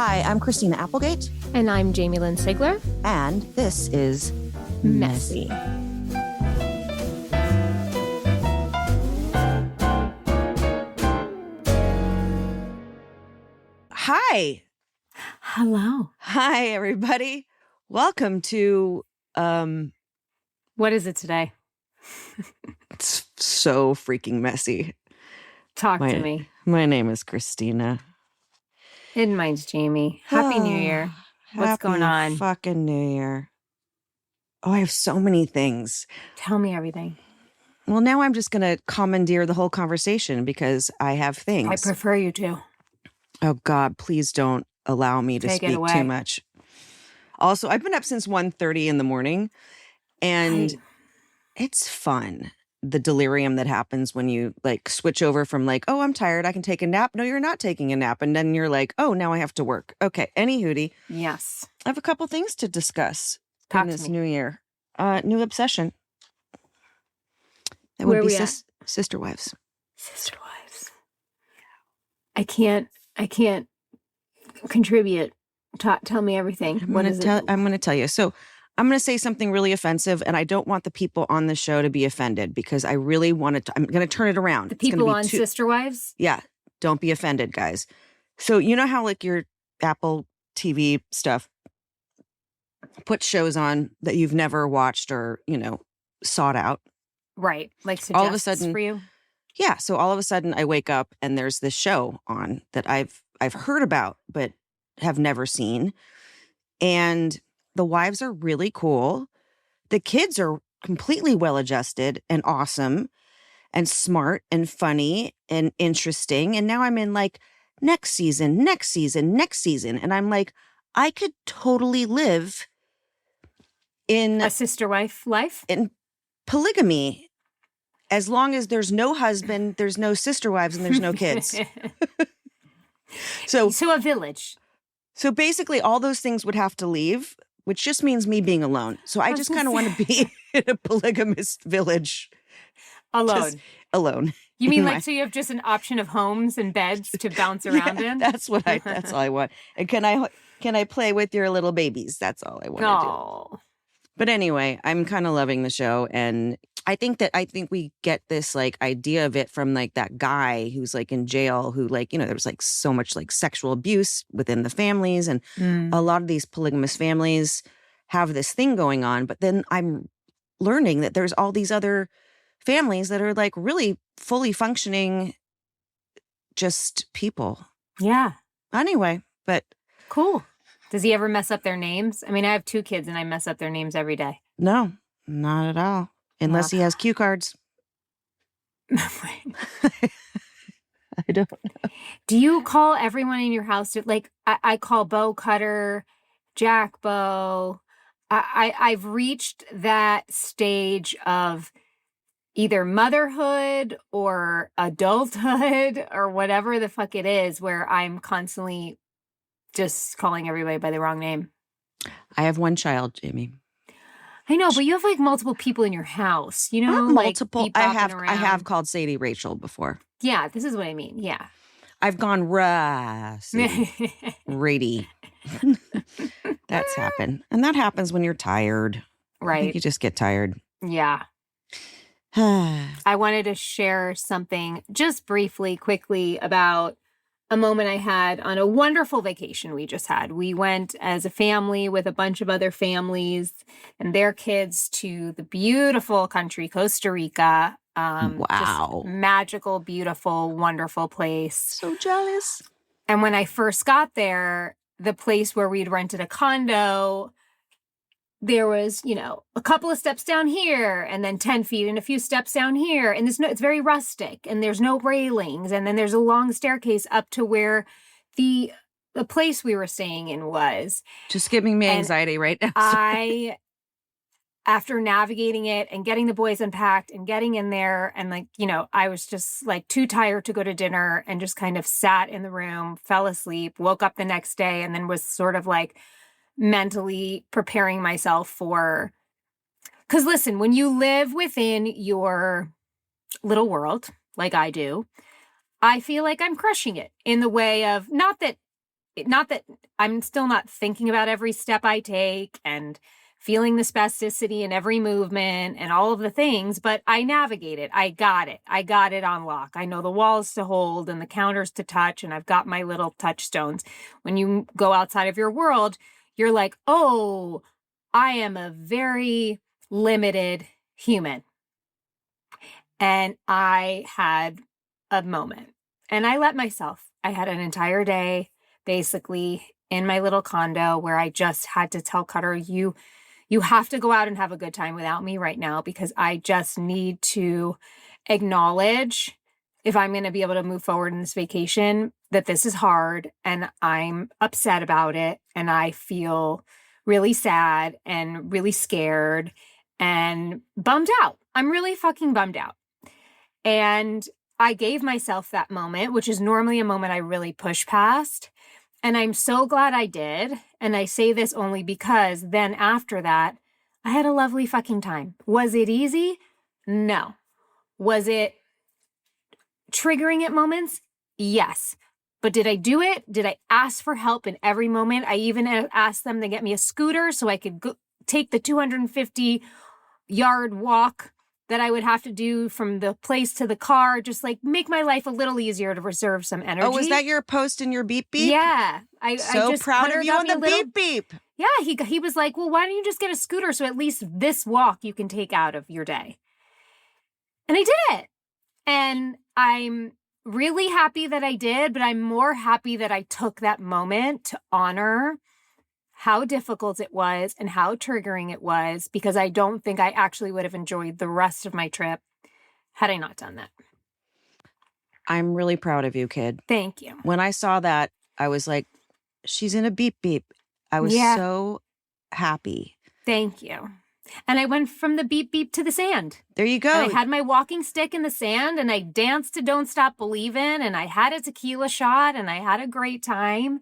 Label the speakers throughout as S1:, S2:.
S1: Hi, I'm Christina Applegate.
S2: And I'm Jamie-Lynn Sigler.
S1: And this is
S2: Messy.
S1: Hi.
S2: Hello.
S1: Hi, everybody. Welcome to,
S2: What is it today?
S1: it's so freaking messy.
S2: Talk to me.
S1: My name is Christina.
S2: And mine's Jamie. Happy New Year. What's going on?
S1: Happy fucking New Year. Oh, I have so many things.
S2: Tell me everything.
S1: Well, now I'm just going to commandeer the whole conversation because I have things.
S2: I prefer you to.
S1: Oh, God, please don't allow me to speak too much. Also, I've been up since 1:30 in the morning, and it's fun. The delirium that happens when you like switch over from like, oh, I'm tired, I can take a nap. No, you're not taking a nap. And then you're like, oh, now I have to work. Okay, any hootie.
S2: Yes.
S1: I have a couple things to discuss
S2: Talk
S1: in
S2: to
S1: this
S2: me.
S1: new year. New obsession. That
S2: Where
S1: would be
S2: we at?
S1: sister wives.
S2: Sister wives. I can't contribute. Tell me everything.
S1: I'm going to tell you. So I'm going to say something really offensive, and I don't want the people on the show to be offended because I really want to. I'm going to turn it around.
S2: The people on Sister Wives?
S1: Yeah. Don't be offended, guys. So you know how like your Apple TV stuff put shows on that you've never watched or, sought out?
S2: Right. Like suggests
S1: all of a sudden,
S2: for you?
S1: Yeah. So all of a sudden I wake up and there's this show on that I've heard about but have never seen. And the wives are really cool. The kids are completely well-adjusted and awesome and smart and funny and interesting. And now I'm in like next season. And I'm like, I could totally live in
S2: a sister wife life?
S1: In polygamy. As long as there's no husband, there's no sister wives, and there's no kids. So
S2: a village.
S1: So basically all those things would have to leave, which just means me being alone. So I just kind of want to be in a polygamous village.
S2: Alone.
S1: Alone.
S2: You mean like so you have just an option of homes and beds to bounce around in?
S1: That's all I want. And can I play with your little babies? That's all I want to do. But anyway, I'm kind of loving the show, and I think we get this like idea of it from like that guy who's like in jail who like, there was like so much like sexual abuse within the families, and a lot of these polygamous families have this thing going on. But then I'm learning that there's all these other families that are like really fully functioning, just people.
S2: Yeah.
S1: Anyway, but
S2: cool. Does he ever mess up their names? I mean, I have 2 kids and I mess up their names every day.
S1: No, not at all. Unless he has cue cards. I don't know.
S2: Do you call everyone in your house? Like, I call Bo Cutter, Jack Bo. I've reached that stage of either motherhood or adulthood or whatever the fuck it is where I'm constantly just calling everybody by the wrong name.
S1: I have 1 child, Jamie.
S2: I know, but you have like multiple people in your house,
S1: Not multiple.
S2: Like
S1: I have called Sadie Rachel before.
S2: Yeah, this is what I mean. Yeah.
S1: I've gone Rady. That's happened. And that happens when you're tired.
S2: Right.
S1: I think you just get tired.
S2: Yeah. I wanted to share something just briefly, quickly about a moment I had on a wonderful vacation we just had. We went as a family with a bunch of other families and their kids to the beautiful country, Costa Rica.
S1: Wow.
S2: Just magical, beautiful, wonderful place.
S1: So jealous.
S2: And when I first got there, the place where we'd rented a condo, there was, a couple of steps down here and then 10 feet and a few steps down here. And it's very rustic and there's no railings. And then there's a long staircase up to where the place we were staying in was.
S1: Just giving me anxiety right now.
S2: After navigating it and getting the boys unpacked and getting in there and I was just like too tired to go to dinner and just kind of sat in the room, fell asleep, woke up the next day and then was sort of like mentally preparing myself for, because listen, when you live within your little world, like I do, I feel like I'm crushing it in the way of, not that not that I'm still not thinking about every step I take and feeling the spasticity in every movement and all of the things, but I navigate it. I got it. I got it on lock. I know the walls to hold and the counters to touch, and I've got my little touchstones. When you go outside of your world, you're like, oh, I am a very limited human. And I had a moment, and I let myself. I had an entire day basically in my little condo where I just had to tell Cutter, you have to go out and have a good time without me right now, because I just need to acknowledge, if I'm going to be able to move forward in this vacation, that this is hard and I'm upset about it. And I feel really sad and really scared and bummed out. I'm really fucking bummed out. And I gave myself that moment, which is normally a moment I really push past. And I'm so glad I did. And I say this only because then after that, I had a lovely fucking time. Was it easy? No. Was it triggering at moments? Yes. But did I do it? Did I ask for help in every moment? I even asked them to get me a scooter so I could take the 250-yard walk that I would have to do from the place to the car, just like make my life a little easier to reserve some energy.
S1: Oh, was that your post in your beep beep?
S2: Yeah. I just
S1: proud of you on the beep beep.
S2: Yeah, he was like, well, why don't you just get a scooter so at least this walk you can take out of your day? And I did it. And I'm really happy that I did, but I'm more happy that I took that moment to honor how difficult it was and how triggering it was, because I don't think I actually would have enjoyed the rest of my trip had I not done that.
S1: I'm really proud of you, kid.
S2: Thank you.
S1: When I saw that, I was like, she's in a beep beep. I was so happy.
S2: Thank you. And I went from the beep beep to the sand.
S1: There you go.
S2: And I had my walking stick in the sand, and I danced to Don't Stop Believin', and I had a tequila shot, and I had a great time.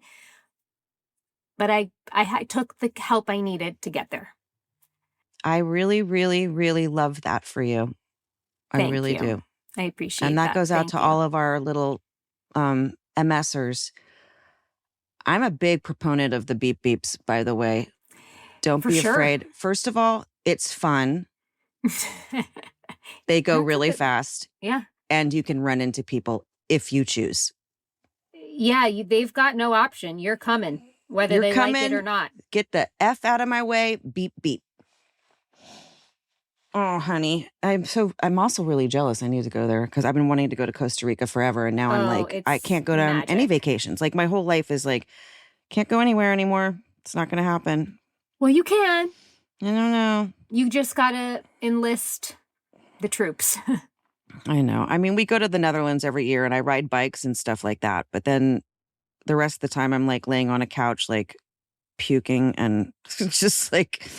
S2: But I took the help I needed to get there. I
S1: really, really, really love that for you. I really do.
S2: I appreciate that.
S1: And that goes out to all of our little MSers. I'm a big proponent of the beep beeps, by the way. Don't be afraid. First of all, it's fun. They go really fast.
S2: Yeah.
S1: And you can run into people if you choose.
S2: Yeah, they've got no option. You're coming. Whether they like it or not.
S1: Get the F out of my way. Beep, beep. Oh, honey. I'm also really jealous. I need to go there because I've been wanting to go to Costa Rica forever. And now I'm like, I can't go on any vacations. Like my whole life is like, can't go anywhere anymore. It's not going to happen.
S2: Well, you can.
S1: I don't know.
S2: You just got to enlist the troops.
S1: I know. I mean, we go to the Netherlands every year and I ride bikes and stuff like that. But then the rest of the time I'm like laying on a couch, like puking and just like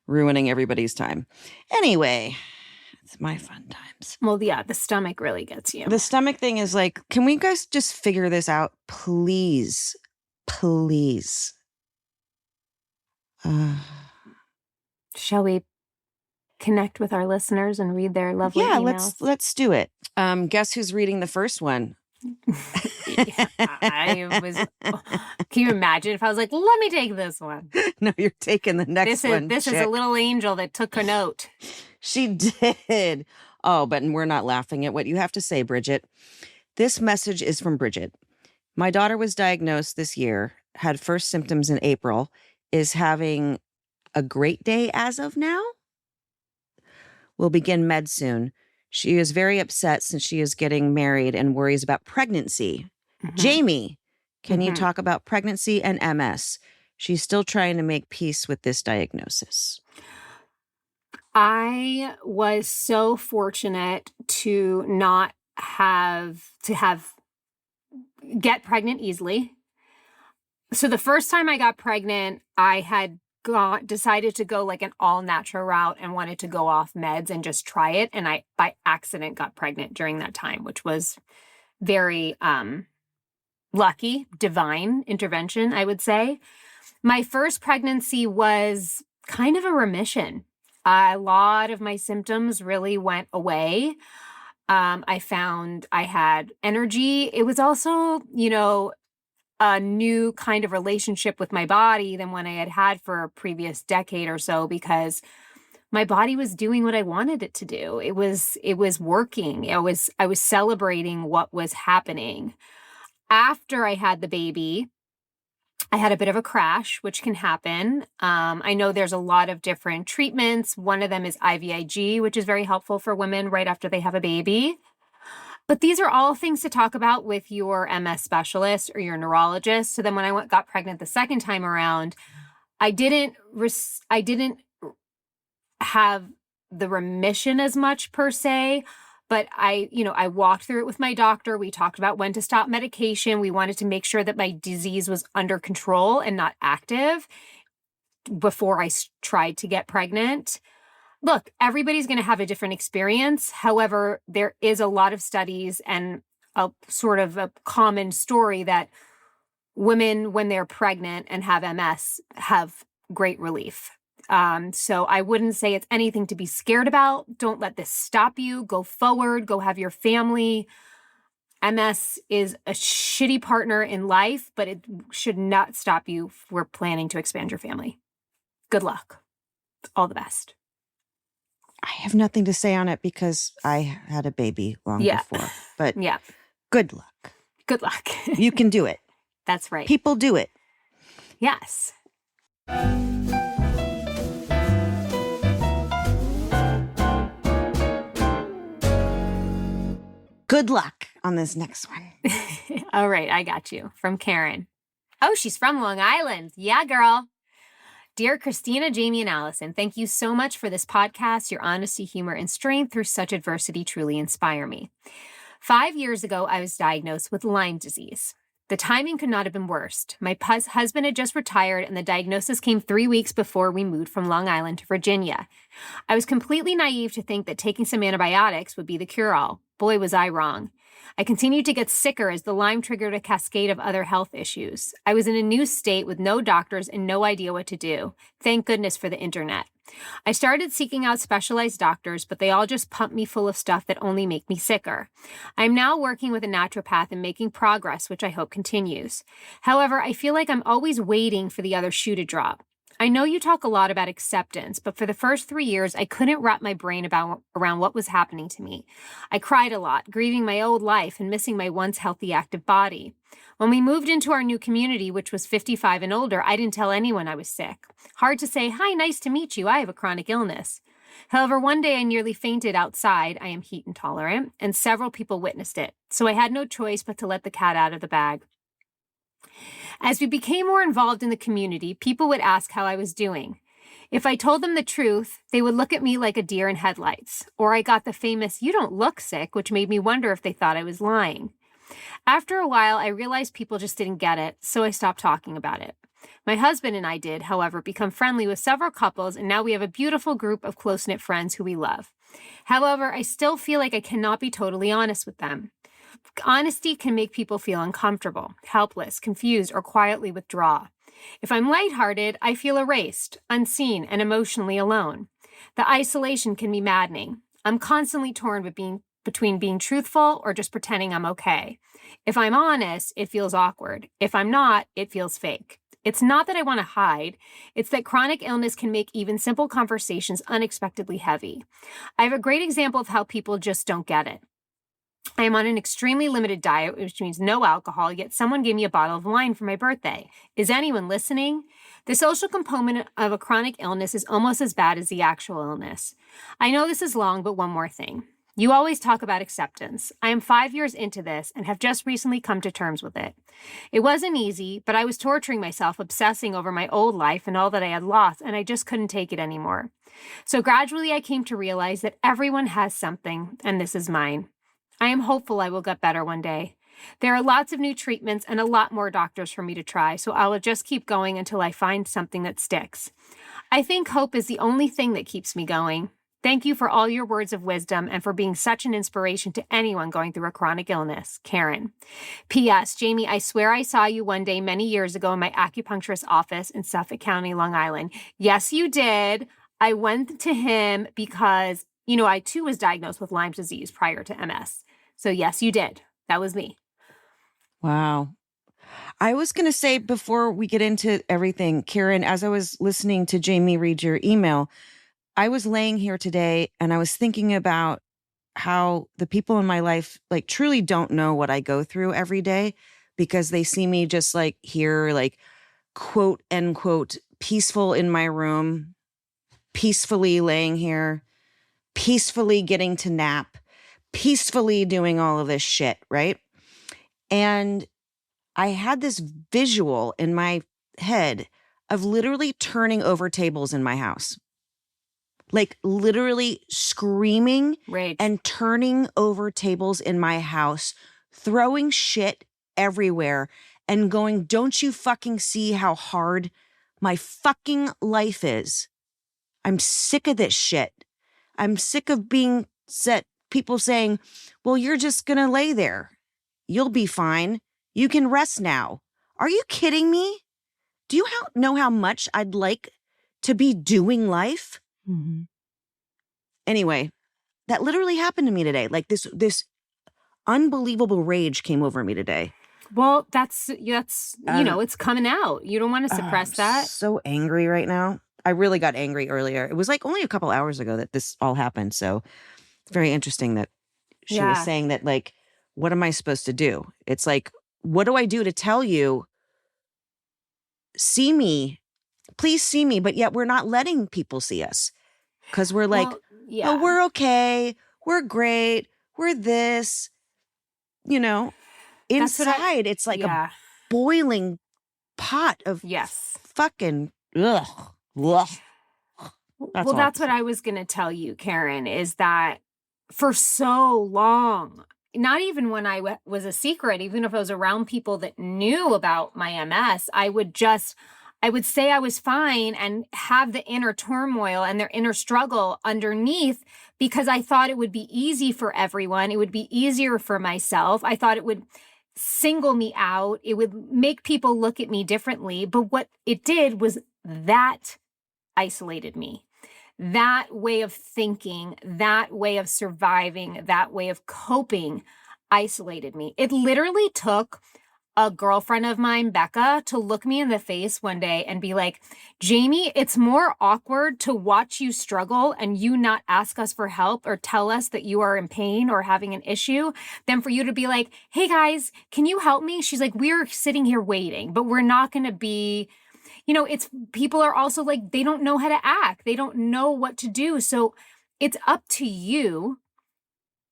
S1: ruining everybody's time. Anyway, it's my fun times.
S2: Well, yeah, the stomach really gets you.
S1: The stomach thing is like, can we guys just figure this out? Please. Please.
S2: Shall we connect with our listeners and read their lovely emails?
S1: Let's do it. Guess who's reading the first one?
S2: Can you imagine if I was like, let me take this one?
S1: No, you're taking the next one.
S2: This is a little angel that took a note.
S1: She did. Oh, but we're not laughing at what you have to say, Bridget. This message is from Bridget. My daughter was diagnosed this year, had first symptoms in April, is having a great day as of now. Will begin med soon. She is very upset since she is getting married and worries about pregnancy. Mm-hmm. Jamie, can you talk about pregnancy and MS? She's still trying to make peace with this diagnosis.
S2: I was so fortunate to not get pregnant easily. So the first time I got pregnant, I had decided to go like an all natural route and wanted to go off meds and just try it. And I, by accident, got pregnant during that time, which was very lucky, divine intervention, I would say. My first pregnancy was kind of a remission. A lot of my symptoms really went away. I found I had energy. It was also, a new kind of relationship with my body than one I had had for a previous decade or so, because my body was doing what I wanted it to do. It was working. I was celebrating what was happening. After I had the baby, I had a bit of a crash, which can happen. I know there's a lot of different treatments. One of them is IVIG, which is very helpful for women right after they have a baby. But these are all things to talk about with your MS specialist or your neurologist. So then when I got pregnant the second time around, I didn't have the remission as much per se, but I walked through it with my doctor. We talked about when to stop medication. We wanted to make sure that my disease was under control and not active before I tried to get pregnant. Look, everybody's going to have a different experience. However, there is a lot of studies and a sort of a common story that women, when they're pregnant and have MS, have great relief. So I wouldn't say it's anything to be scared about. Don't let this stop you. Go forward. Go have your family. MS is a shitty partner in life, but it should not stop you if we're planning to expand your family. Good luck. All the best.
S1: I have nothing to say on it because I had a baby long before. But good luck.
S2: Good luck.
S1: You can do it.
S2: That's right.
S1: People do it.
S2: Yes.
S1: Good luck on this next one.
S2: All right, I got you. From Karen. Oh, she's from Long Island. Yeah, girl. Dear Christina, Jamie, and Allison, thank you so much for this podcast. Your honesty, humor, and strength through such adversity truly inspire me. 5 years ago, I was diagnosed with Lyme disease. The timing could not have been worse. My husband had just retired, and the diagnosis came 3 weeks before we moved from Long Island to Virginia. I was completely naive to think that taking some antibiotics would be the cure-all. Boy, was I wrong. I continued to get sicker as the Lyme triggered a cascade of other health issues. I was in a new state with no doctors and no idea what to do. Thank goodness for the internet. I started seeking out specialized doctors, but they all just pumped me full of stuff that only make me sicker. I'm now working with a naturopath and making progress, which I hope continues. However, I feel like I'm always waiting for the other shoe to drop. I know you talk a lot about acceptance, but for the first 3 years, I couldn't wrap my brain around what was happening to me. I cried a lot, grieving my old life and missing my once healthy, active body. When we moved into our new community, which was 55 and older, I didn't tell anyone I was sick. Hard to say, hi, nice to meet you. I have a chronic illness. However, one day I nearly fainted outside. I am heat intolerant, and several people witnessed it. So I had no choice but to let the cat out of the bag. As we became more involved in the community, people would ask how I was doing. If I told them the truth, they would look at me like a deer in headlights. Or I got the famous, "You don't look sick," which made me wonder if they thought I was lying. After a while, I realized people just didn't get it, so I stopped talking about it. My husband and I did, however, become friendly with several couples, and now we have a beautiful group of close-knit friends who we love. However, I still feel like I cannot be totally honest with them. Honesty can make people feel uncomfortable, helpless, confused, or quietly withdraw. If I'm lighthearted, I feel erased, unseen, and emotionally alone. The isolation can be maddening. I'm constantly torn between being truthful or just pretending I'm okay. If I'm honest, it feels awkward. If I'm not, it feels fake. It's not that I want to hide. It's that chronic illness can make even simple conversations unexpectedly heavy. I have a great example of how people just don't get it. I am on an extremely limited diet, which means no alcohol, yet someone gave me a bottle of wine for my birthday. Is anyone listening? The social component of a chronic illness is almost as bad as the actual illness. I know this is long, but one more thing. You always talk about acceptance. I am 5 years into this and have just recently come to terms with it. It wasn't easy, but I was torturing myself, obsessing over my old life and all that I had lost, and I just couldn't take it anymore. So gradually I came to realize that everyone has something, and this is mine. I am hopeful I will get better one day. There are lots of new treatments and a lot more doctors for me to try, so I will just keep going until I find something that sticks. I think hope is the only thing that keeps me going. Thank you for all your words of wisdom and for being such an inspiration to anyone going through a chronic illness. Karen. P.S. Jamie, I swear I saw you one day many years ago in my acupuncturist office in Suffolk County, Long Island. Yes, you did. I went to him because, I too was diagnosed with Lyme disease prior to MS. So yes, you did. That was me.
S1: Wow. I was going to say before we get into everything, Karen, as I was listening to Jamie read your email, I was laying here today and I was thinking about how the people in my life like truly don't know what I go through every day because they see me just like here, like quote unquote, peaceful in my room, peacefully laying here, peacefully getting to nap, peacefully doing all of this shit, right? And I had this visual in my head of literally turning over tables in my house. Like literally screaming
S2: Rage.
S1: and turning over tables in my house, throwing shit everywhere and going, don't you fucking see how hard my fucking life is? I'm sick of this shit. I'm sick of being set, people saying, well, you're just going to lay there. You'll be fine. You can rest now. Are you kidding me? Do you know how much I'd like to be doing life?
S2: Mm-hmm.
S1: Anyway, that literally happened to me today. Like this unbelievable rage came over me today.
S2: Well, that's it's coming out. You don't want to suppress that.
S1: So angry right now. I really got angry earlier. It was like only a couple hours ago that this all happened. So it's very interesting that she was saying that, like, what am I supposed to do? It's like, what do I do to tell you, see me, please see me, but yet we're not letting people see us because we're like, oh, we're okay, we're great, we're this, you know, inside it's like a boiling pot of fucking ugh.
S2: That's what I was going to tell you, Karen, is that for so long, not even when I was a secret, even if I was around people that knew about my MS, I would say I was fine and have the inner turmoil and their inner struggle underneath because I thought it would be easy for everyone. It would be easier for myself. I thought it would single me out. It would make people look at me differently. But what it did was that isolated me. That way of thinking, that way of surviving, that way of coping isolated me. It literally took a girlfriend of mine, Becca, to look me in the face one day and be like, Jamie, it's more awkward to watch you struggle and you not ask us for help or tell us that you are in pain or having an issue than for you to be like, hey guys, can you help me? She's like, we're sitting here waiting, but we're not going to be, it's people are also like, they don't know how to act. They don't know what to do. So it's up to you.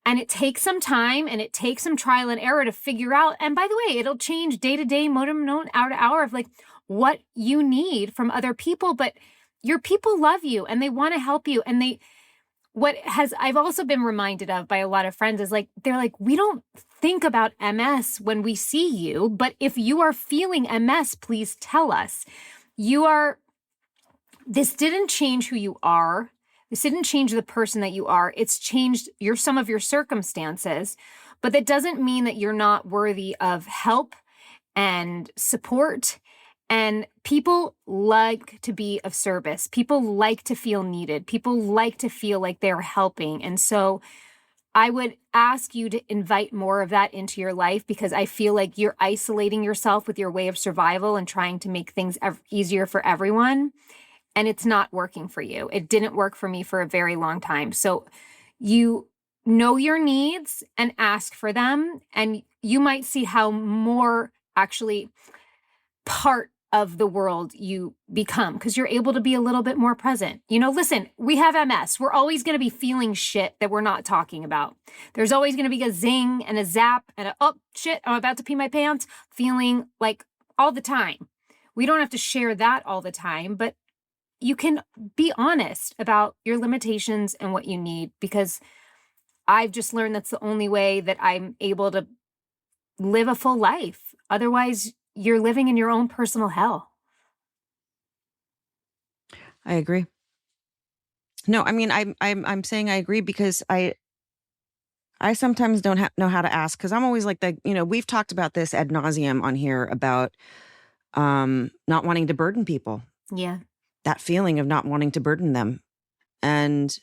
S2: And it takes some time and it takes some trial and error to figure out. And by the way, it'll change day to day, moment to moment, hour to hour of like what you need from other people. But your people love you and they want to help you. And I've also been reminded of by a lot of friends is like, they're like, we don't think about MS when we see you. But if you are feeling MS, please tell us. This didn't change who you are. This didn't change the person that you are. It's changed some of your circumstances, but that doesn't mean that you're not worthy of help and support. And people like to be of service. People like to feel needed. People like to feel like they're helping. And so I would ask you to invite more of that into your life because I feel like you're isolating yourself with your way of survival and trying to make things easier for everyone. And it's not working for you. It didn't work for me for a very long time. So you know your needs and ask for them. And you might see how more actually part of the world you become because you're able to be a little bit more present. Listen, we have MS. We're always going to be feeling shit that we're not talking about. There's always going to be a zing and a zap and oh shit, I'm about to pee my pants feeling like all the time. We don't have to share that all the time, but you can be honest about your limitations and what you need because I've just learned that's the only way that I'm able to live a full life. Otherwise, you're living in your own personal hell.
S1: I agree. No, I mean, I'm saying I agree because I sometimes don't know how to ask because I'm always like we've talked about this ad nauseum on here about not wanting to burden people.
S2: Yeah.
S1: That feeling of not wanting to burden them. And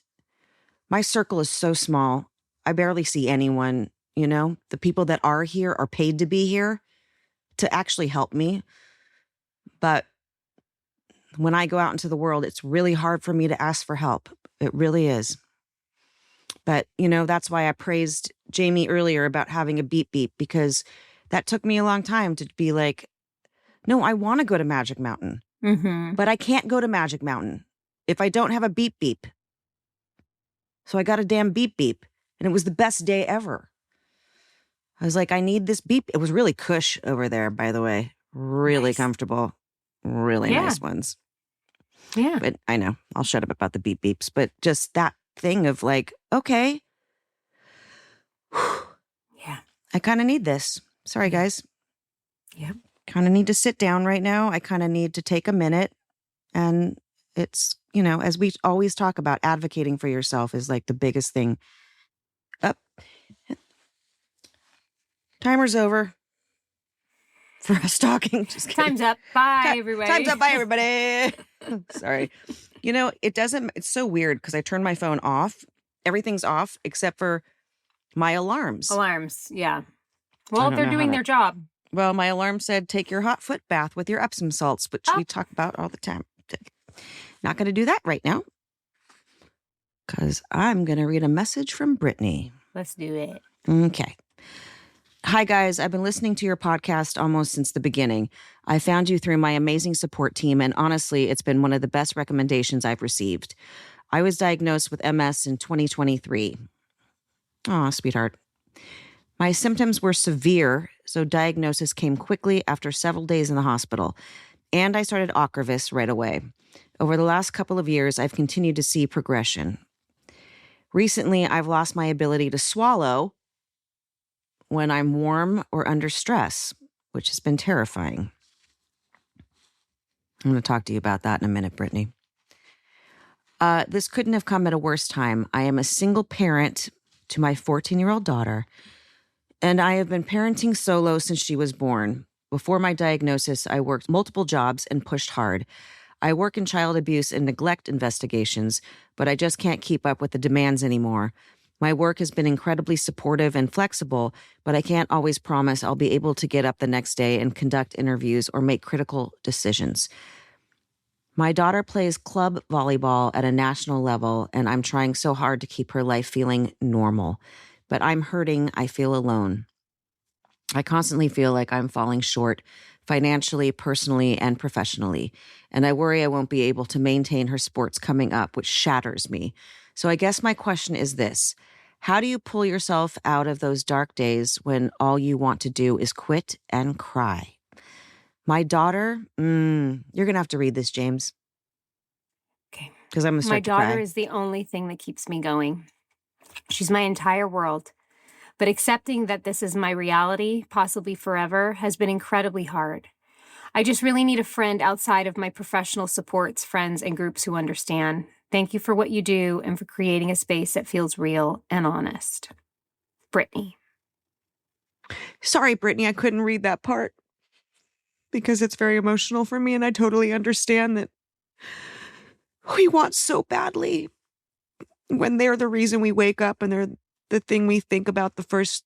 S1: my circle is so small. I barely see anyone, the people that are here are paid to be here. to actually help me. But when I go out into the world, it's really hard for me to ask for help. It really is. But, that's why I praised Jamie earlier about having a beep beep, because that took me a long time to be like, no, I want to go to Magic Mountain, but I can't go to Magic Mountain if I don't have a beep beep. So I got a damn beep beep, and it was the best day ever. I was like, I need this beep. It was really cush over there, by the way. Really comfortable. Really nice ones.
S2: Yeah.
S1: But I know, I'll shut up about the beep beeps, but just that thing of like, okay.
S2: Yeah.
S1: I kind of need this. Sorry, guys.
S2: Yeah.
S1: Kind of need to sit down right now. I kind of need to take a minute. And it's, as we always talk about, advocating for yourself is like the biggest thing. Up. Timer's over for us talking. Just kidding.
S2: Time's up. Bye, everybody.
S1: Time's up. Bye, everybody. Sorry. It's so weird because I turned my phone off. Everything's off except for my alarms.
S2: Alarms. Yeah. Well, they're doing their job.
S1: Well, my alarm said, take your hot foot bath with your Epsom salts, which we talk about all the time. Not going to do that right now because I'm going to read a message from Brittany.
S2: Let's do it.
S1: Okay. Hi, guys. I've been listening to your podcast almost since the beginning. I found you through my amazing support team, and honestly, it's been one of the best recommendations I've received. I was diagnosed with MS in 2023. Aw, sweetheart. My symptoms were severe, so diagnosis came quickly after several days in the hospital, and I started Ocrevus right away. Over the last couple of years, I've continued to see progression. Recently, I've lost my ability to swallow when I'm warm or under stress, which has been terrifying. I'm going to talk to you about that in a minute, Brittany. This couldn't have come at a worse time. I am a single parent to my 14-year-old daughter, and I have been parenting solo since she was born. Before my diagnosis, I worked multiple jobs and pushed hard. I work in child abuse and neglect investigations, but I just can't keep up with the demands anymore. My work has been incredibly supportive and flexible, but I can't always promise I'll be able to get up the next day and conduct interviews or make critical decisions. My daughter plays club volleyball at a national level, and I'm trying so hard to keep her life feeling normal. But I'm hurting. I feel alone. I constantly feel like I'm falling short financially, personally, and professionally, and I worry I won't be able to maintain her sports coming up, which shatters me. So I guess my question is this: how do you pull yourself out of those dark days when all you want to do is quit and cry? My daughter, you're going to have to read this, James.
S2: Okay.
S1: Because I'm going to start to cry.
S2: My daughter is the only thing that keeps me going. She's my entire world. But accepting that this is my reality, possibly forever, has been incredibly hard. I just really need a friend outside of my professional supports, friends, and groups who understand. Thank you for what you do and for creating a space that feels real and honest. Brittany.
S1: Sorry, Brittany, I couldn't read that part because it's very emotional for me, and I totally understand that we want so badly when they're the reason we wake up and they're the thing we think about the first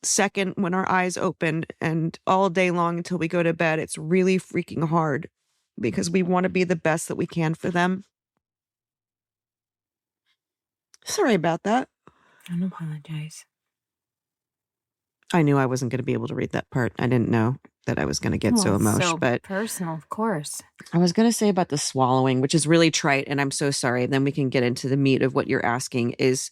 S1: second when our eyes open, and all day long until we go to bed. It's really freaking hard because we want to be the best that we can for them. Sorry about that.
S2: Don't apologize.
S1: I knew I wasn't going to be able to read that part. I didn't know that I was going to get so emotional. But
S2: personal, of course.
S1: I was going to say about the swallowing, which is really trite, and I'm so sorry. Then we can get into the meat of what you're asking. Is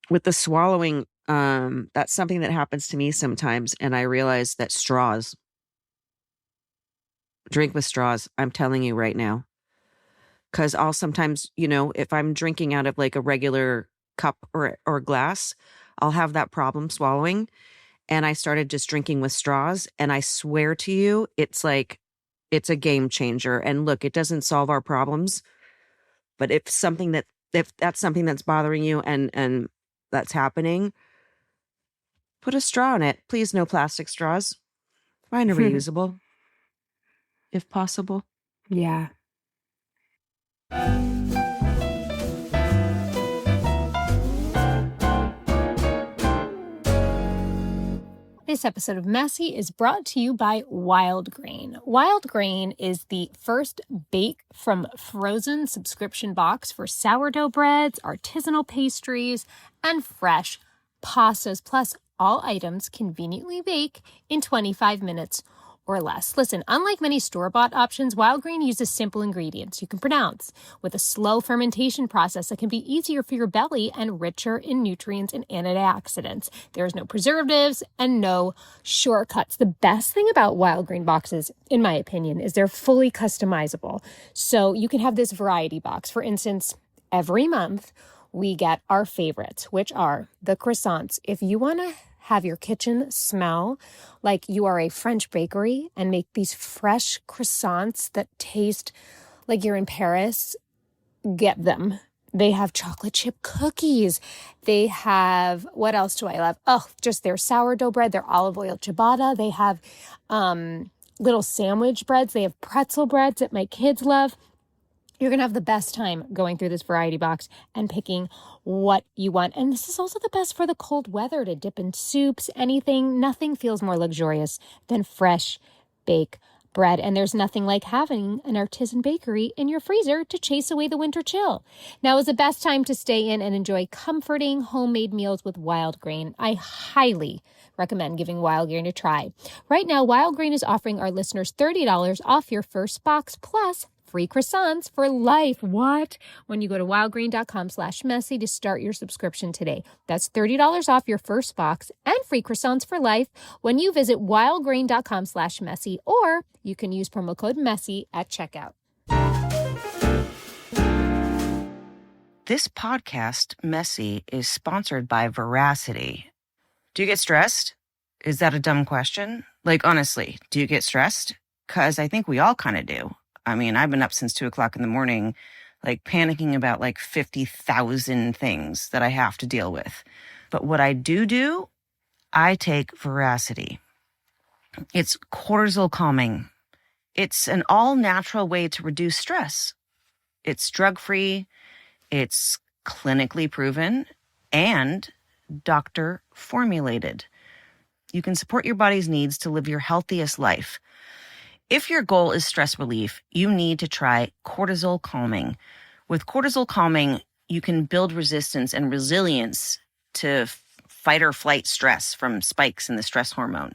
S1: with the swallowing, that's something that happens to me sometimes, and I realize that drink with straws. I'm telling you right now. Because I'll sometimes, if I'm drinking out of like a regular cup or glass, I'll have that problem swallowing. And I started just drinking with straws. And I swear to you, it's a game changer. And look, it doesn't solve our problems. But if that's something that's bothering you and that's happening, put a straw in it. Please, no plastic straws. Find a reusable, if possible.
S2: Yeah. This episode of Messy is brought to you by Wildgrain. Wildgrain is the first bake from frozen subscription box for sourdough breads, artisanal pastries, and fresh pastas, plus all items conveniently bake in 25 minutes or less. Listen, unlike many store-bought options, Wildgrain uses simple ingredients you can pronounce with a slow fermentation process that can be easier for your belly and richer in nutrients and antioxidants. There's no preservatives and no shortcuts. The best thing about Wildgrain boxes, in my opinion, is they're fully customizable. So you can have this variety box. For instance, every month we get our favorites, which are the croissants. If you want to have your kitchen smell like you are a French bakery and make these fresh croissants that taste like you're in Paris, get them. They have chocolate chip cookies. They have, what else do I love? Oh, just their sourdough bread, their olive oil ciabatta. They have little sandwich breads. They have pretzel breads that my kids love. You're going to have the best time going through this variety box and picking what you want. And this is also the best for the cold weather to dip in soups, anything. Nothing feels more luxurious than fresh baked bread. And there's nothing like having an artisan bakery in your freezer to chase away the winter chill. Now is the best time to stay in and enjoy comforting homemade meals with Wildgrain. I highly recommend giving Wildgrain a try. Right now, Wildgrain is offering our listeners $30 off your first box plus free croissants for life. What? When you go to wildgrain.com/messy to start your subscription today. That's $30 off your first box and free croissants for life when you visit wildgrain.com/messy, or you can use promo code MESSY at checkout.
S1: This podcast, Messy, is sponsored by Veracity. Do you get stressed? Is that a dumb question? Like, honestly, do you get stressed? Because I think we all kind of do. I mean, I've been up since 2:00 in the morning, like panicking about like 50,000 things that I have to deal with. But what I do, I take Veracity. It's cortisol calming. It's an all-natural way to reduce stress. It's drug-free, it's clinically proven, and doctor formulated. You can support your body's needs to live your healthiest life. If your goal is stress relief, you need to try cortisol calming. With cortisol calming, you can build resistance and resilience to fight or flight stress from spikes in the stress hormone,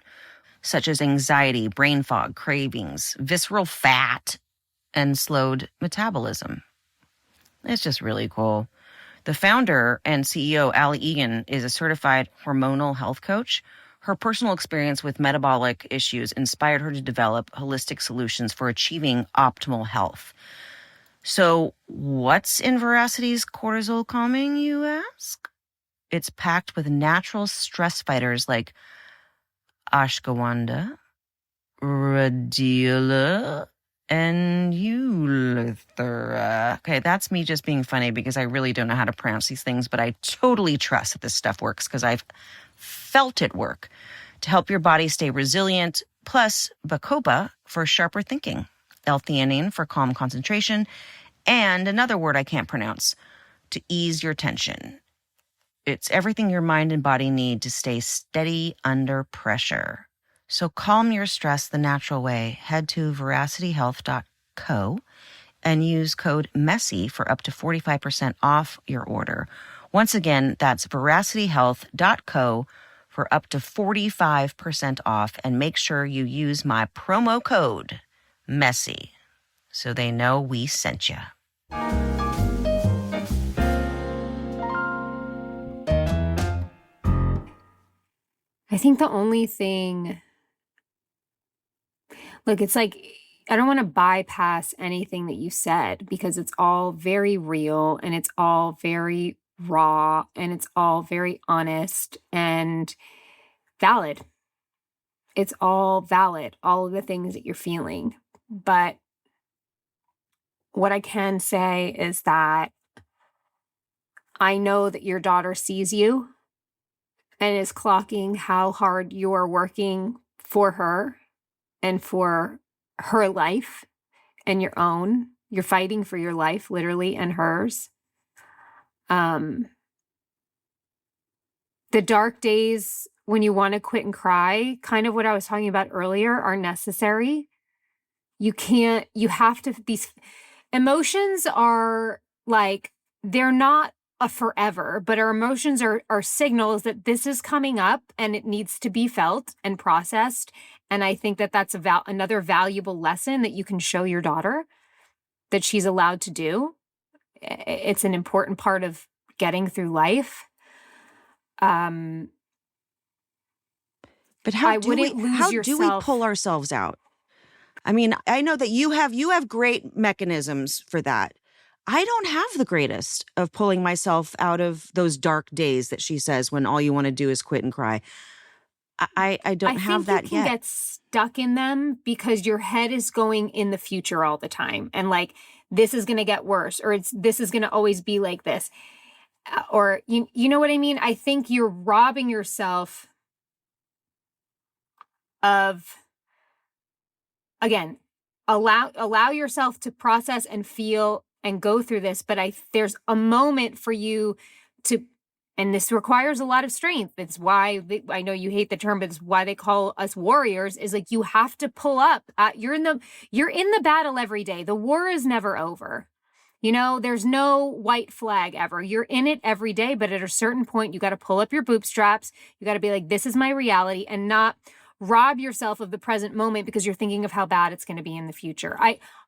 S1: such as anxiety, brain fog, cravings, visceral fat, and slowed metabolism. It's just really cool. The founder and CEO, Allie Egan, is a certified hormonal health coach. Her personal experience with metabolic issues inspired her to develop holistic solutions for achieving optimal health. So what's in Veracity's cortisol calming, you ask? It's packed with natural stress fighters like ashwagandha, radicula, and eleuthera. Okay, that's me just being funny because I really don't know how to pronounce these things, but I totally trust that this stuff works because I've felt it work to help your body stay resilient, plus bacopa for sharper thinking, L-theanine for calm concentration, and another word I can't pronounce, to ease your tension. It's everything your mind and body need to stay steady under pressure. So calm your stress the natural way. Head to veracityhealth.co and use code MESSY for up to 45% off your order. Once again, that's veracityhealth.co for up to 45% off, and make sure you use my promo code MESSY so they know we sent you.
S2: I think the only thing, look, it's like, I don't want to bypass anything that you said because it's all very real and it's all very raw and it's all very honest and valid. It's all valid, all of the things that you're feeling. But what I can say is that I know that your daughter sees you and is clocking how hard you're working for her and for her life and your own. You're fighting for your life, literally, and hers. The dark days when you want to quit and cry, kind of what I was talking about earlier, are necessary. You have to, these emotions are like, they're not a forever, but our emotions are signals that this is coming up and it needs to be felt and processed. And I think that that's another valuable lesson that you can show your daughter that she's allowed to do. It's an important part of getting through life.
S1: But how do we pull ourselves out? I mean, I know that you have great mechanisms for that. I don't have the greatest of pulling myself out of those dark days that she says when all you want to do is quit and cry. I don't have that yet.
S2: I think you can get stuck in them because your head is going in the future all the time. And like, this is going to get worse, or this is going to always be like this. Or you know what I mean? I think you're robbing yourself of, again, allow yourself to process and feel and go through this. But there's a moment for you to, and this requires a lot of strength. It's why I know you hate the term, but it's why they call us warriors, is like, you have to pull up. You're in the battle every day. The war is never over. You know, there's no white flag ever. You're in it every day, but at a certain point, you got to pull up your bootstraps. You got to be like, this is my reality, and not rob yourself of the present moment because you're thinking of how bad it's going to be in the future.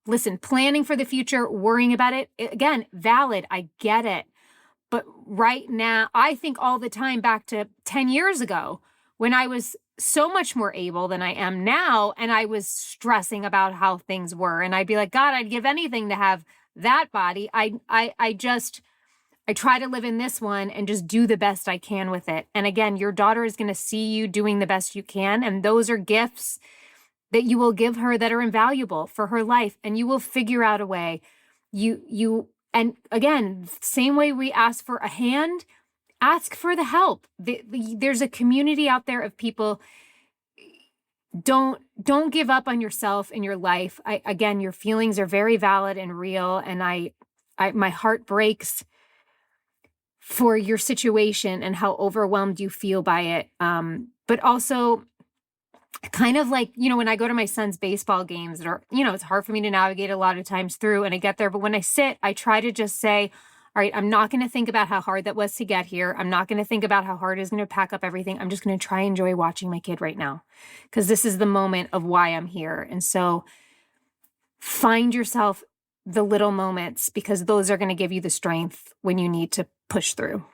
S2: Listen, planning for the future, worrying about it, again, valid. I get it. But right now, I think all the time back to 10 years ago when I was so much more able than I am now, and I was stressing about how things were. And I'd be like, God, I'd give anything to have that body. I try to live in this one and just do the best I can with it. And again, your daughter is going to see you doing the best you can. And those are gifts that you will give her that are invaluable for her life. And you will figure out a way. And again, same way we ask for a hand, ask for the help. There's a community out there of people. Don't give up on yourself in your life. Again, your feelings are very valid and real. And my heart breaks for your situation and how overwhelmed you feel by it. But also kind of like, when I go to my son's baseball games that are, it's hard for me to navigate a lot of times through, and I get there. But when I sit, I try to just say, all right, I'm not going to think about how hard that was to get here. I'm not going to think about how hard it is going to pack up everything. I'm just going to try and enjoy watching my kid right now, because this is the moment of why I'm here. And so find yourself the little moments, because those are going to give you the strength when you need to push through.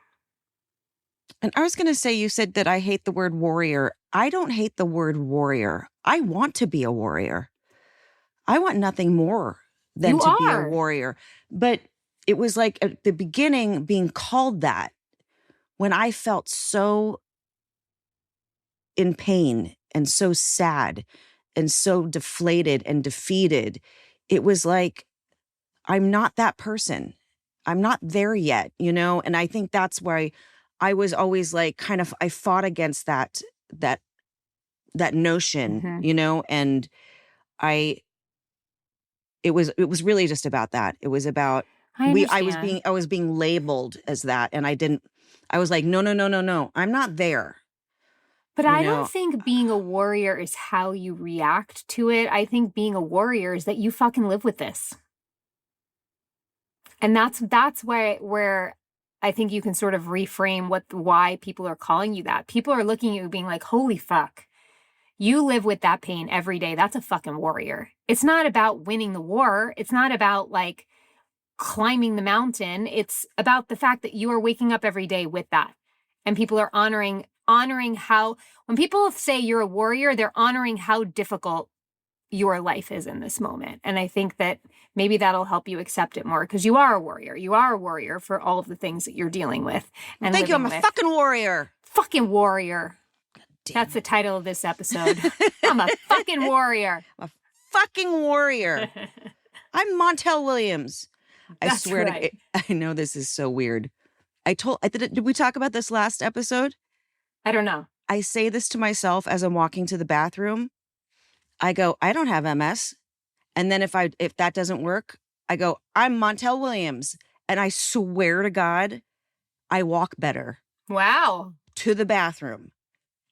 S1: And I was going to say, you said that I hate the word warrior. I don't hate the word warrior. I want to be a warrior. I want nothing more than to be a warrior. But it was like at the beginning being called that when I felt so in pain and so sad and so deflated and defeated. It was like, I'm not that person. I'm not there yet, And I think that's why I was always like, I fought against that notion, and it was really just about that. It was about, I was being labeled as that. And I was like, no, I'm not there.
S2: But I don't think being a warrior is how you react to it. I think being a warrior is that you fucking live with this. And that's where I think you can sort of reframe why people are calling you that. People are looking at you being like, holy fuck, you live with that pain every day. That's a fucking warrior. It's not about winning the war. It's not about like climbing the mountain. It's about the fact that you are waking up every day with that. And people are honoring how, when people say you're a warrior, they're honoring how difficult your life is in this moment. And I think that maybe that'll help you accept it more, because you are a warrior. You are a warrior for all of the things that you're dealing with. And
S1: thank you. I'm a fucking warrior.
S2: Fucking warrior. That's the title of this episode. I'm a fucking warrior.
S1: I'm a fucking warrior. I'm Montel Williams. I swear to I know this is so weird. Did we talk about this last episode?
S2: I don't know.
S1: I say this to myself as I'm walking to the bathroom. I go, I don't have MS. And then if that doesn't work, I go, I'm Montel Williams. And I swear to God, I walk better.
S2: Wow.
S1: To the bathroom.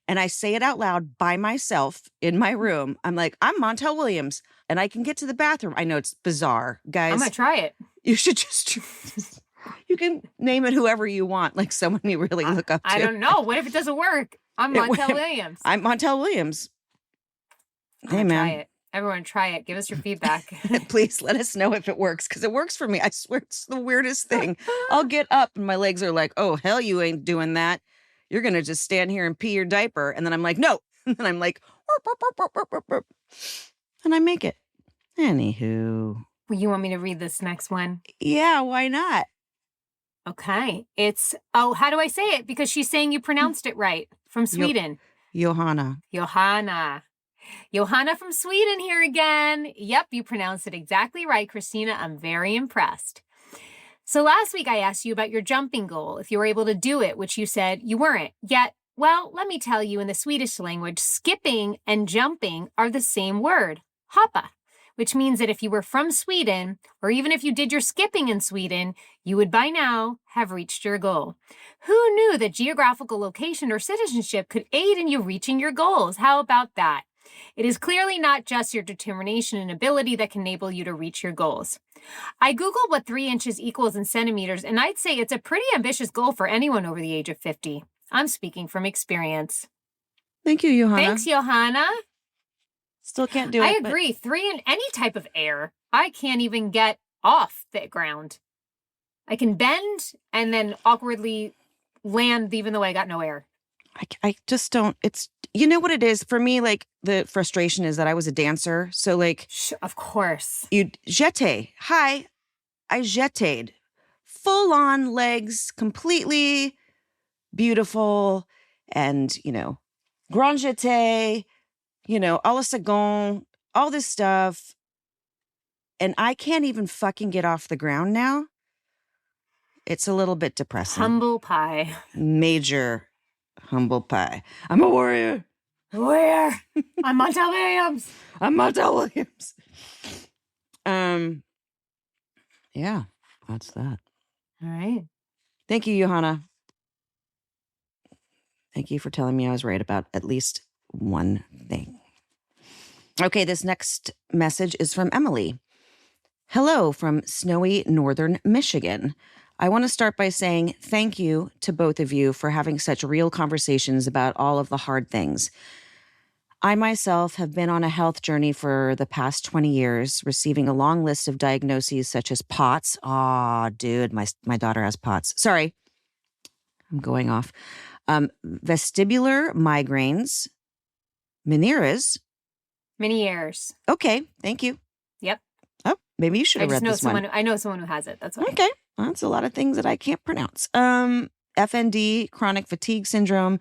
S1: and I say it out loud by myself in my room. I'm like, I'm Montel Williams, and I can get to the bathroom. I know it's bizarre, guys.
S2: I'm going to try it.
S1: You should just, you can name it whoever you want, like someone you really look up to.
S2: I don't know. What if it doesn't work? I'm Montel Williams.
S1: I'm Montel Williams. Hey, man.
S2: Try it. Everyone try it. Give us your feedback.
S1: Please let us know if it works, because it works for me. I swear it's the weirdest thing. I'll get up and my legs are like, oh, hell, you ain't doing that. You're going to just stand here and pee your diaper. And then I'm like, no. And then I'm like, and I make it. Anywho.
S2: You want me to read this next one?
S1: Yeah, why not?
S2: Okay. It's, how do I say it? Because she's saying you pronounced it right. From Sweden.
S1: Johanna.
S2: Johanna from Sweden here again. Yep, you pronounced it exactly right, Christina. I'm very impressed. So last week I asked you about your jumping goal, if you were able to do it, which you said you weren't. Yet, well, let me tell you, in the Swedish language, skipping and jumping are the same word, hoppa, which means that if you were from Sweden, or even if you did your skipping in Sweden, you would by now have reached your goal. Who knew that geographical location or citizenship could aid in you reaching your goals? How about that? It is clearly not just your determination and ability that can enable you to reach your goals. I Googled what 3 inches equals in centimeters, and I'd say it's a pretty ambitious goal for anyone over the age of 50. I'm speaking from experience.
S1: Thank you, Johanna.
S2: Thanks, Johanna.
S1: Still can't do it.
S2: I agree. 3 in any type of air. I can't even get off the ground. I can bend and then awkwardly land even though I got no air.
S1: I just don't, it's, you know what it is? For me, like, the frustration is that I was a dancer. So, like.
S2: Of course.
S1: You jete. Hi. I jeted. Full on legs, completely beautiful. And, grand jeté, à la seconde, all this stuff. And I can't even fucking get off the ground now. It's a little bit depressing.
S2: Humble pie.
S1: Major humble pie. I'm a warrior.
S2: Warrior. I'm Montel Williams.
S1: I'm Montel Williams. Yeah, that's that.
S2: All right.
S1: Thank you, Johanna. Thank you for telling me I was right about at least one thing. Okay, this next message is from Emily. Hello from snowy northern Michigan. I want to start by saying thank you to both of you for having such real conversations about all of the hard things. I myself have been on a health journey for the past 20 years, receiving a long list of diagnoses such as POTS. Aw, dude, my daughter has POTS. Sorry, I'm going off. Vestibular migraines, Meniere's. Okay, thank you.
S2: Yep.
S1: Oh, maybe you should have read this one.
S2: I know someone who has it. That's why.
S1: Okay. Well, that's a lot of things that I can't pronounce. FND, chronic fatigue syndrome,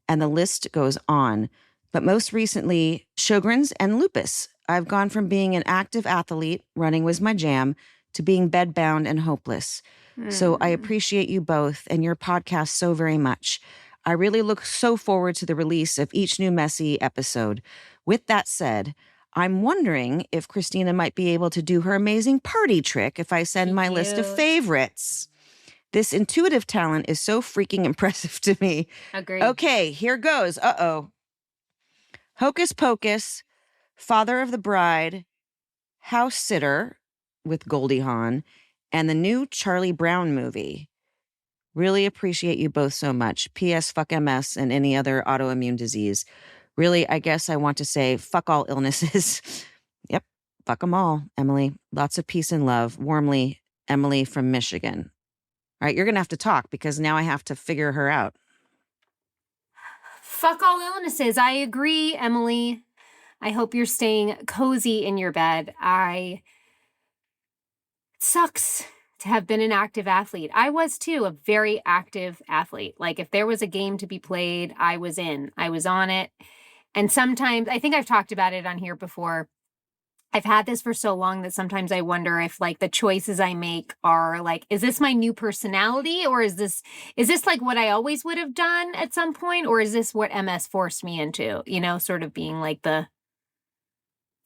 S1: and the list goes on. But most recently, Sjogren's and lupus. I've gone from being an active athlete, running was my jam, to being bedbound and hopeless. So I appreciate you both and your podcast so very much. I really look so forward to the release of each new messy episode. With that said, I'm wondering if Christina might be able to do her amazing party trick if I send my list of favorites. This intuitive talent is so freaking impressive to me.
S2: Agreed.
S1: Okay, here goes. Uh-oh. Hocus Pocus, Father of the Bride, House Sitter with Goldie Hawn, and the new Charlie Brown movie. Really appreciate you both so much. P.S. Fuck MS and any other autoimmune disease. Really, I guess I want to say fuck all illnesses. Yep, fuck them all, Emily. Lots of peace and love. Warmly, Emily from Michigan. All right, you're going to have to talk because now I have to figure her out.
S2: Fuck all illnesses. I agree, Emily. I hope you're staying cozy in your bed. It sucks to have been an active athlete. I was too, a very active athlete. Like if there was a game to be played, I was in. I was on it. And sometimes, I think I've talked about it on here before, I've had this for so long that sometimes I wonder if like the choices I make are like, is this my new personality? Or is this like what I always would have done at some point? Or is this what MS forced me into, sort of being like the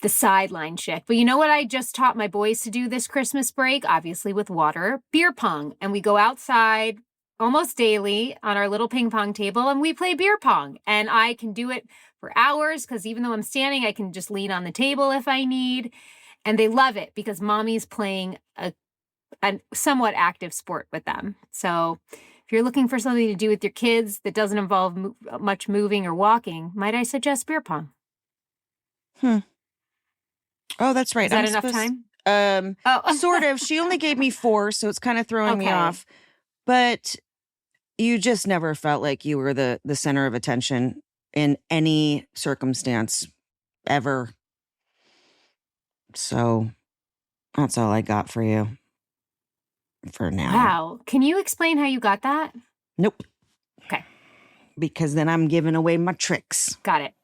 S2: sideline chick. But you know what I just taught my boys to do this Christmas break? Obviously with water, beer pong. And we go outside almost daily on our little ping pong table, and we play beer pong. And I can do it for hours because even though I'm standing, I can just lean on the table if I need. And they love it because mommy's playing a somewhat active sport with them. So if you're looking for something to do with your kids that doesn't involve much moving or walking, might I suggest beer pong?
S1: Oh, that's right.
S2: Is that enough time?
S1: Sort of. She only gave me 4, so it's kind of throwing me off. But you just never felt like you were the center of attention in any circumstance ever. So that's all I got for you for now.
S2: Wow. Can you explain how you got that?
S1: Nope.
S2: Okay.
S1: Because then I'm giving away my tricks.
S2: Got it.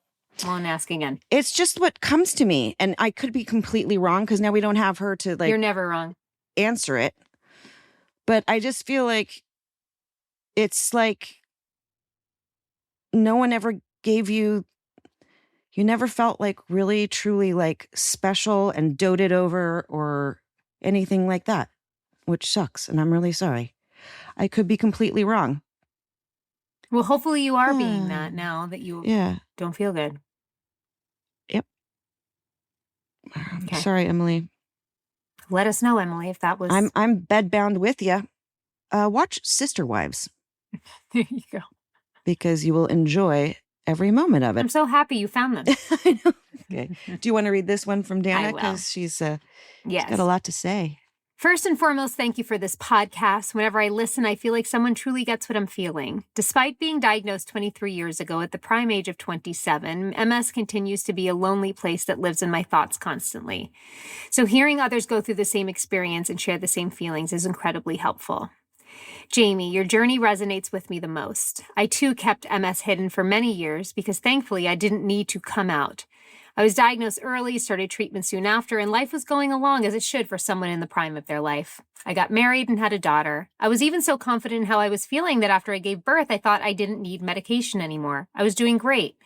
S2: Won't ask again.
S1: It's just what comes to me. And I could be completely wrong because now we don't have her to
S2: You're never wrong.
S1: Answer it. But I just feel like it's like no one ever gave you never felt like really, truly like special and doted over or anything like that, which sucks. And I'm really sorry. I could be completely wrong.
S2: Well, hopefully you are being that now that you don't feel good.
S1: Yep. Okay. Sorry, Emily.
S2: Let us know, Emily, if that was...
S1: I'm bedbound with you. Watch Sister Wives.
S2: There you go.
S1: Because you will enjoy every moment of it.
S2: I'm so happy you found them.
S1: I know. Okay. Do you want to read this one from Dana? Because she's got a lot to say.
S2: First and foremost, thank you for this podcast. Whenever I listen, I feel like someone truly gets what I'm feeling. Despite being diagnosed 23 years ago at the prime age of 27, MS continues to be a lonely place that lives in my thoughts constantly. So hearing others go through the same experience and share the same feelings is incredibly helpful. Jamie, your journey resonates with me the most. I too kept MS hidden for many years because thankfully I didn't need to come out. I was diagnosed early, started treatment soon after, and life was going along as it should for someone in the prime of their life. I got married and had a daughter. I was even so confident in how I was feeling that after I gave birth, I thought I didn't need medication anymore. I was doing great.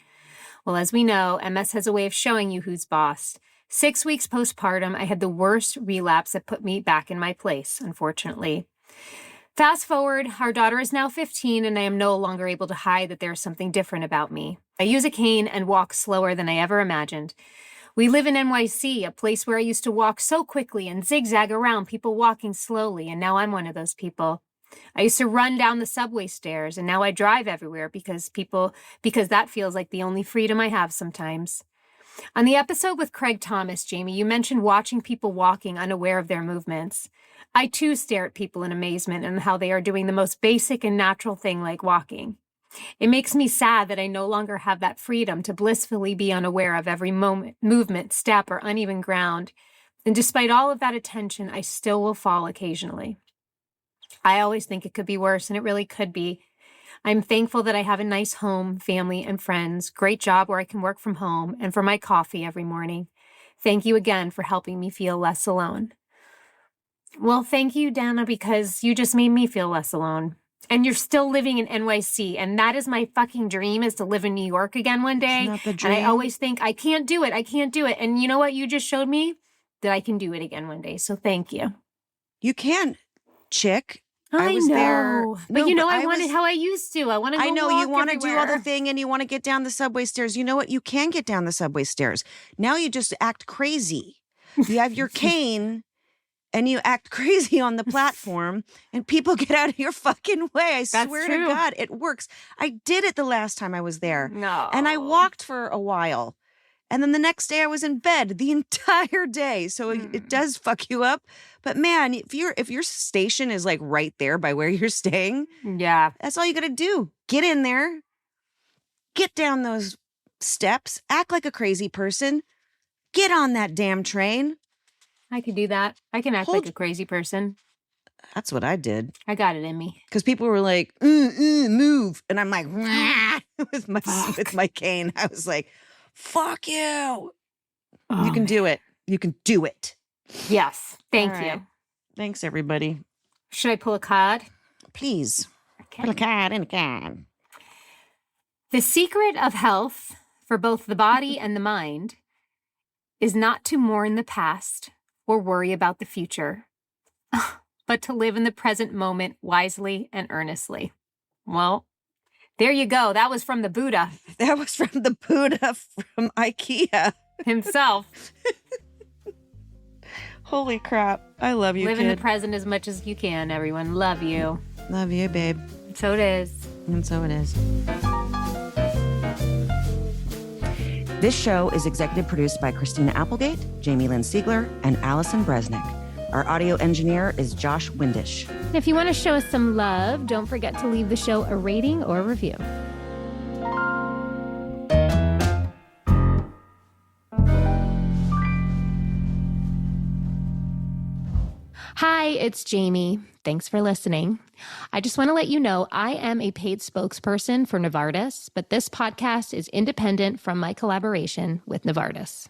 S2: Well, as we know, MS has a way of showing you who's boss. 6 weeks postpartum, I had the worst relapse that put me back in my place, unfortunately. Fast forward, our daughter is now 15 and I am no longer able to hide that there is something different about me. I use a cane and walk slower than I ever imagined. We live in NYC, a place where I used to walk so quickly and zigzag around people walking slowly, and now I'm one of those people. I used to run down the subway stairs, and now I drive everywhere because that feels like the only freedom I have sometimes. On the episode with Craig Thomas, Jamie, you mentioned watching people walking unaware of their movements. I too stare at people in amazement and how they are doing the most basic and natural thing like walking. It makes me sad that I no longer have that freedom to blissfully be unaware of every movement, step, or uneven ground. And despite all of that attention, I still will fall occasionally. I always think it could be worse, and it really could be. I'm thankful that I have a nice home, family, and friends, great job where I can work from home, and for my coffee every morning. Thank you again for helping me feel less alone. Well, thank you, Dana, because you just made me feel less alone. And you're still living in NYC, and that is my fucking dream, is to live in New York again one day.
S1: It's not the dream.
S2: And I always think, I can't do it. And you know what? You just showed me that I can do it again one day. So thank you.
S1: You can, chick.
S2: I
S1: was
S2: know.
S1: there.
S2: But I wanted how I used to. I want to go
S1: I know
S2: walk
S1: you want to do all the
S2: everywhere.
S1: thing and you want to get down the subway stairs. You know what? You can get down the subway stairs. Now you just act crazy. You have your cane and you act crazy on the platform and people get out of your fucking way. I swear to God, it works. I did it the last time I was there.
S2: No.
S1: And I walked for a while. And then the next day I was in bed the entire day. So it does fuck you up. But man, if your station is like right there by where you're staying, that's all you got to do. Get in there, get down those steps, act like a crazy person, get on that damn train.
S2: I could do that. I can act like a crazy person.
S1: That's what I did.
S2: I got it in me.
S1: Because people were like, move. And I'm like, with my cane. I was like, fuck you. You can do it. You can do it.
S2: Yes. Thank you.
S1: Thanks, everybody.
S2: Should I pull a card?
S1: Please. Okay. Pull a card and a card.
S2: The secret of health for both the body and the mind is not to mourn the past or worry about the future. but to live in the present moment wisely and earnestly. Well, there you go. That was from the Buddha.
S1: That was from the Buddha from IKEA.
S2: Himself.
S1: Holy crap. I love you,
S2: Live
S1: kid.
S2: in the present as much as you can, everyone. Love you.
S1: Love you, babe.
S2: So it is.
S1: And so it is. This show is executive produced by Christina Applegate, Jamie-Lynn Sigler, and Allison Bresnick. Our audio engineer is Josh Windisch.
S2: If you want to show us some love, don't forget to leave the show a rating or review. Hi, it's Jamie. Thanks for listening. I just want to let you know I am a paid spokesperson for Novartis, but this podcast is independent from my collaboration with Novartis.